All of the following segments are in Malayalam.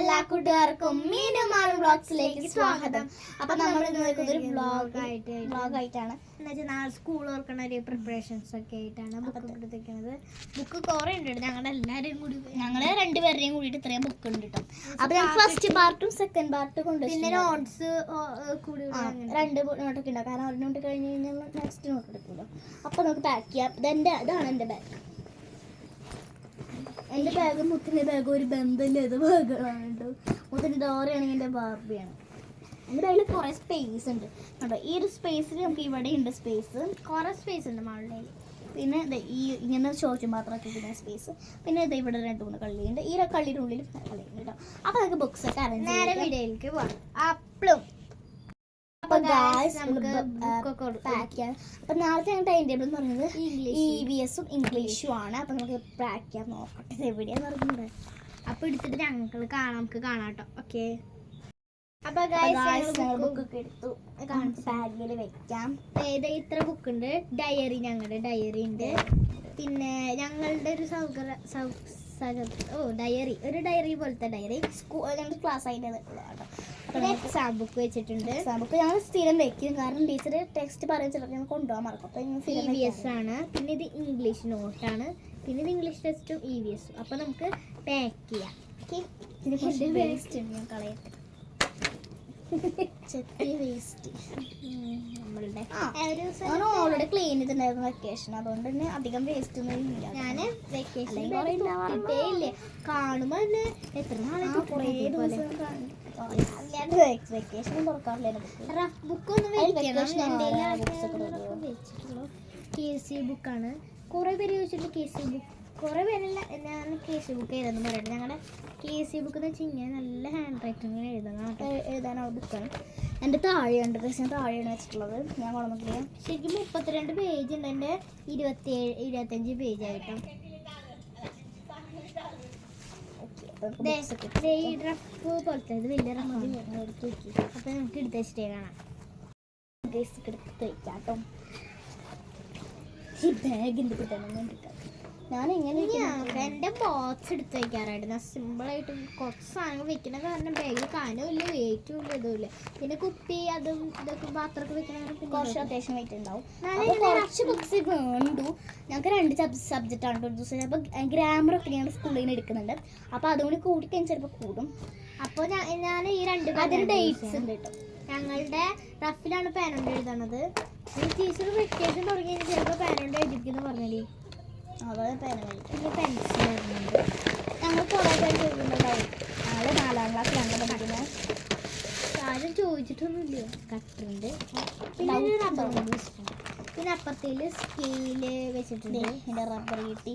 എല്ലാ കൂട്ടുകാർക്കും മീനുമാളും വ്ളോഗ്സിലേക്ക് സ്വാഗതം. അപ്പൊ നമ്മൾ ഒരു വ്ളോഗ് ആയിട്ടാണ് നാളെ സ്കൂൾ തുറക്കണ ഒരു പ്രിപ്പറേഷൻസ് ഒക്കെ ആയിട്ടാണ് ബുക്ക് എടുത്തിരിക്കുന്നത്. ബുക്ക് കുറെ ഉണ്ട്, ഞങ്ങള് രണ്ടുപേരുടെയും കൂടിയിട്ട് ഇത്രയും ബുക്ക് ഉണ്ട് കേട്ടോ. അപ്പൊ ഞാൻ ഫസ്റ്റ് പാർട്ടും സെക്കൻഡ് പാർട്ടും കൊണ്ട് പിന്നെ നോട്ട്സ് കൂടി രണ്ട് നോട്ടൊക്കെ ഉണ്ടാവും. കാരണം ഒരു നോട്ട് കഴിഞ്ഞ് കഴിഞ്ഞാൽ നെക്സ്റ്റ് നോട്ട് എടുക്കുമല്ലോ. അപ്പൊ നമുക്ക് പാക്ക് ചെയ്യാം. ഇതാണ് എന്റെ ബാഗ്. എൻ്റെ ബാഗ് മുത്തിൻ്റെ ബാഗ് ഒരു ബന്ധമില്ല. ഇത് ബാഗാണ് കേട്ടോ. മുത്തിൻ്റെ ഡോറയാണെങ്കിൽ എൻ്റെ ബാർബിയാണ്. എൻ്റെ ബാഗിൽ കുറേ സ്പേസ് ഉണ്ട് കേട്ടോ. ഈ ഒരു സ്പേസിൽ നമുക്ക് ഇവിടെ ഉണ്ട് സ്പേസ്, കുറേ സ്പേസ് ഉണ്ട് മാളിൽ. പിന്നെ ഈ ഇങ്ങനെ ചോദിച്ചു മാത്രമൊക്കെ ഇരിക്കുന്ന സ്പേസ്. പിന്നെ ഇത് ഇവിടെ 2-3 കള്ളിയുണ്ട്. ഈ കള്ളിയുടെ ഉള്ളിൽ കളിയുണ്ട് കേട്ടോ. അപ്പോൾ നമുക്ക് ബുക്സ് ഒക്കെ അറേഞ്ച് നേരെ വീഡിയോയിലേക്ക് പോകാം. അപ്പളും അപ്പൊ നാളത്തെ ടൈം ടേബിൾ എന്ന് പറയുന്നത് EVS-ഉം ഇംഗ്ലീഷും ആണ്. അപ്പൊ നമുക്ക് പാക്ക് ചെയ്യാൻ നോക്കട്ടെ എവിടെയാന്ന് പറയുന്നത്. അപ്പൊ എടുത്തിട്ട് നമുക്ക് കാണാം കേട്ടോ. ഓക്കെ, അപ്പൊ ബുക്കൊക്കെ എടുത്തു ബാഗിൽ വെക്കാം. ഇത്ര ബുക്ക് ഉണ്ട്. ഡയറി, ഞങ്ങളുടെ ഡയറി ഉണ്ട്. പിന്നെ ഞങ്ങളുടെ ഒരു ഡയറി, ഒരു ഡയറി പോലത്തെ ഡയറി ഞങ്ങൾ ക്ലാസ് ആയിട്ട് പിന്നെ എക്സാം ബുക്ക് വെച്ചിട്ടുണ്ട്. എക്സാം ബുക്ക് ഞങ്ങൾ സ്ഥിരം വെക്കും. കാരണം ടീച്ചർ ടെക്സ്റ്റ് പറയുന്ന ചിലപ്പോൾ ഞങ്ങൾ കൊണ്ടുപോകാൻ മറക്കും. അപ്പോൾ EVS ആണ്. പിന്നെ ഇത് ഇംഗ്ലീഷ് നോട്ടാണ്. പിന്നെ ഇത് ഇംഗ്ലീഷ് ടെസ്റ്റും EVS-ഉം. അപ്പോൾ നമുക്ക് പാക്ക് ചെയ്യാം. വേസ്റ്റ് ഉണ്ട്, ഞാൻ കളയട്ടെ. വേസ്റ്റ് നമ്മളുടെ ഓൾറെഡി ക്ലീൻ ചെയ്തിട്ടുണ്ടായിരുന്നു വെക്കേഷൻ. അതുകൊണ്ട് തന്നെ അധികം വേസ്റ്റ് ഒന്നും ഇല്ല. ഞാൻ വെക്കേഷൻ ഇല്ലേ കാണുമ്പോ തന്നെ എത്ര നാളെ കുറേ ദിവസം വെക്കേഷൻ തുറക്കാറില്ല. റഫ് ബുക്കൊന്നും KC ബുക്കാണ്. കുറേ പേര് ചോദിച്ചിട്ടുണ്ട് KC ബുക്ക്. കുറേ പേരല്ല, ഞാൻ KC ബുക്ക് എഴുതാന്ന് പറയട്ടെ. ഞങ്ങളുടെ KC ബുക്ക് എന്ന് വെച്ച് കഴിഞ്ഞാൽ നല്ല ഹാൻഡ് റൈറ്റിങ്ങിൽ എഴുതാനുള്ള ബുക്കാണ്. എൻ്റെ താഴെയുണ്ട്, പക്ഷേ താഴെയാണ് വെച്ചിട്ടുള്ളത്. ഞാൻ കുളമക്കില്ല. ശരിക്കും 32 പേജ് ഉണ്ട്. എൻ്റെ 25 പേജ് ആയിട്ടും. റഫ് പോലത്തെ ഇത് വലിയ റഫ് എടുത്ത് വെക്കി. അപ്പം നമുക്ക് എടുത്ത് വെച്ചിട്ടേ കാണാം. എടുത്ത് വെക്കാം കേട്ടോ. ഈ ബാഗിൻ്റെ കിട്ടാൻ ഞാൻ എങ്ങനെ എൻ്റെ ബോക്സ് എടുത്ത് വെക്കാറായിട്ട് സിമ്പിളായിട്ട് കുറച്ച് സാധനങ്ങൾ വെക്കുന്ന കാരണം ബാഗിൽ കാനും ഇല്ല, വെയിറ്റും ഇല്ല, ഇതുമില്ല. പിന്നെ കുപ്പി അതും ഇതൊക്കെ പാത്രമൊക്കെ വെക്കണ കുറച്ച് അത്യാവശ്യം വെയിറ്റ് ഉണ്ടാവും. കുറച്ച് ബുക്സ് വേണ്ടു. ഞങ്ങൾക്ക് 2 സബ്ജക്റ്റാണ് ഒരു ദിവസം. അപ്പോൾ ഗ്രാമറൊക്കെ ഞങ്ങൾ സ്കൂളിൽ നിന്ന് എടുക്കുന്നുണ്ട്. അപ്പോൾ അതുകൊണ്ട് കൂടിക്കഴിഞ്ഞാൽ ചിലപ്പോൾ കൂടും. അപ്പോൾ ഞാൻ ഈ 2 അതിന് ഡേറ്റ്സ് ഉണ്ട് കേട്ടോ. ഞങ്ങളുടെ റഫിലാണ് പേനോണ്ട് എഴുതണത്. ടീച്ചർ വെക്കേഷൻ തുടങ്ങി ചിലപ്പോൾ പേനോണ്ട് എഴുതിക്കുന്നു പറഞ്ഞേ. അതായത് പേന പിന്നെ പെൻസിൽ എഴുതുന്നുണ്ട്. ഞങ്ങൾ കുറേ പേര് എഴുതുന്നുണ്ടാവും. ഞങ്ങൾ 4ാം ക്ലാസ്സിലാണ് പഠിക്കുന്നത്. ആരും ചോദിച്ചിട്ടൊന്നുമില്ല. കട്ടറുണ്ട്. പിന്നെ റബ്ബർ വെച്ചിട്ടുണ്ട്. പിന്നെ അപ്പുറത്തേൽ സ്കെയില് വെച്ചിട്ടുണ്ട്. എൻ്റെ റബ്ബർ കിട്ടി,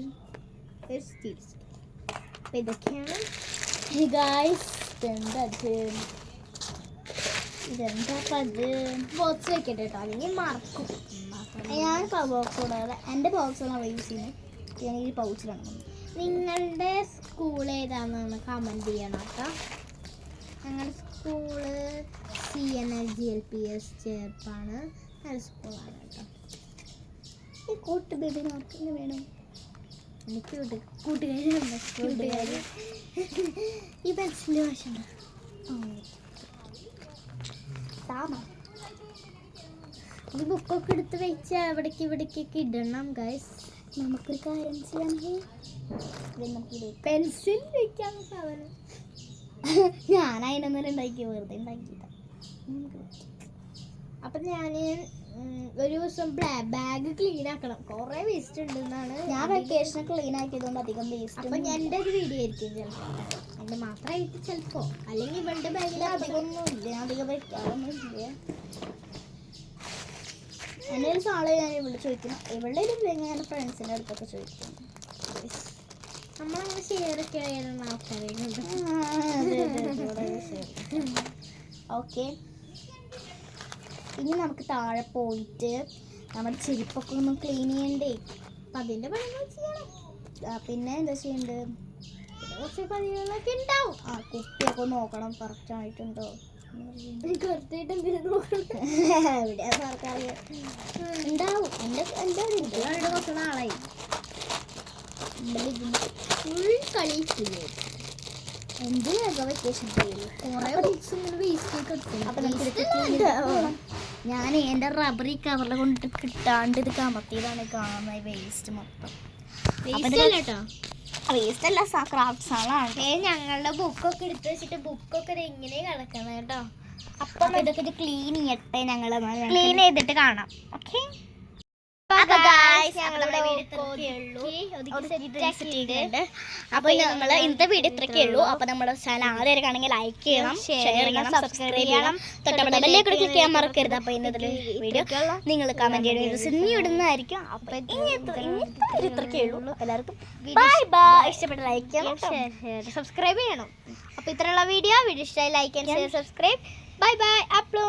ഒരു സ്റ്റീൽ. അപ്പം ഇതൊക്കെയാണ് ഇതെന്താ ബോക്സ് വെക്കട്ടെ കേട്ടോ, അല്ലെങ്കിൽ മറക്കും. ഞാൻ ബോക്സ് കൂടാതെ എൻ്റെ ബോക്സാണ് യൂസ് ചെയ്യുന്നത്. ഞാൻ ഈ പൗച്ചിലാണ്. നിങ്ങളുടെ സ്കൂൾ ഏതാണെന്ന് കമൻറ്റ് ചെയ്യണം കേട്ടോ. ഞങ്ങളുടെ സ്കൂള് CNLGLPS ചേർപ്പാണ്. നല്ല സ്കൂളാണ് കേട്ടോ. ഈ കൂട്ട് ബേബി നോക്കുന്ന വേണം എനിക്ക് കൂട്ടുകാരി. ഈ പെൻസിലിൻ്റെ വശമുണ്ടോ? ഈ ബുക്കൊക്കെ എടുത്ത് വെച്ച് അവിടേക്ക് ഇവിടേക്കൊക്കെ ഇടണം ഗൈസ്. നമുക്കൊരു കാര്യം ചെയ്യാം. പെൻസിൽ വെക്കാന്ന് സാധനം ഞാൻ അതിനൊന്നും ഉണ്ടാക്കി വെറുതെ ഉണ്ടാക്കിയില്ല. അപ്പം ഞാൻ ഒരു ദിവസം ബാഗ് ക്ലീൻ ആക്കണം. കുറേ വേസ്റ്റ് ഉണ്ടെന്നാണ്. ഞാൻ വെക്കേഷൻ ക്ലീൻ ആക്കിയതുകൊണ്ട് അധികം വേസ്റ്റ്. അപ്പം എൻ്റെ ഒരു വീഡിയോ ആയിരിക്കും ചിലപ്പോൾ. എൻ്റെ മാത്രമായിട്ട് ചിലപ്പോൾ. അല്ലെങ്കിൽ ഇവളുടെ ബാഗിൽ അധികമൊന്നുമില്ല. ഞാൻ അധികം വെക്കാറൊന്നും ഇല്ല. എൻ്റെ ഒരു സാളെ ഞാൻ ഇവിടെ ചോദിക്കണം. ഇവളുടെ ഞാൻ ഫ്രണ്ട്സിൻ്റെ അടുത്തൊക്കെ ചോദിക്കണം. നമ്മളങ്ങനെ ഷെയറൊക്കെ ആയിരുന്നു ആൾക്കാരുണ്ട്. ഓക്കെ, ഇനി നമുക്ക് താഴെ പോയിട്ട് നമ്മുടെ ചെരുപ്പൊക്കെ ഒന്ന് ക്ലീൻ ചെയ്യണ്ടേ. അപ്പം അതിൻ്റെ പണികൾ ചെയ്യണം. പിന്നെ എന്താ ചെയ്യണ്ടത്? കുറച്ച് പണികളൊക്കെ ഉണ്ടാവും. കുപ്പിയൊക്കെ നോക്കണം കറക്റ്റായിട്ടുണ്ടോ. കറക്റ്റായിട്ട് എന്തിനും നോക്കണം. എവിടെയാ സർക്കാർ ഉണ്ടാവും. എൻ്റെ കുറച്ച് നാളായി ഫുൾ കളി എന്ത് വെക്കേഷൻ കുറെ ബുക്സ് ഇങ്ങനെ വേസ്റ്റ് ഞാൻ എൻ്റെ റബ്ബറി കവറിൽ കൊണ്ടിട്ട് കിട്ടാണ്ട് ഇത് കമത്തിയതാണ് കാണുന്നത് വേസ്റ്റ് മൊത്തം. വേസ്റ്റ് അല്ല ക്രാഫ്റ്റ്സ് ആണ്. ഞങ്ങളുടെ ബുക്കൊക്കെ എടുത്ത് വെച്ചിട്ട് ബുക്കൊക്കെ എങ്ങനെ കിടക്കണം കേട്ടോ. അപ്പം ഇതൊക്കെ ക്ലീൻ ചെയ്യട്ടെ, ഞങ്ങൾ ക്ലീൻ ചെയ്തിട്ട് കാണാം. ഓക്കെ അപ്പൊ നമ്മൾ ഇന്നത്തെ വീഡിയോ ഇത്രയൊക്കെ ഉള്ളൂ. അപ്പൊ നമ്മുടെ ചാനൽ ആദ്യം കാണണമെങ്കിൽ ലൈക്ക് ചെയ്യണം, ഷെയർ ചെയ്യണം, സബ്സ്ക്രൈബ് ചെയ്യണം, തൊട്ടടുത്ത ബെല്ലേക്ക് ക്ലിക്ക് ചെയ്യാൻ മറക്കരുത്. അപ്പൊ ഇന്നത്തെ വീഡിയോ നിങ്ങൾ കമന്റ് ചെയ്ത് ഇടുന്നതായിരിക്കും. അപ്പൊ ഇത്രയൊക്കെ ഉള്ളൂ. എല്ലാവർക്കും ബൈ ബൈ. ഇഷ്ടപ്പെട്ട ലൈക്ക് ചെയ്യണം, സബ്സ്ക്രൈബ് ചെയ്യണം. അപ്പൊ ഇത്രയുള്ള വീഡിയോ ഇഷ്ടമായി like and share subscribe. Bye bye. Upload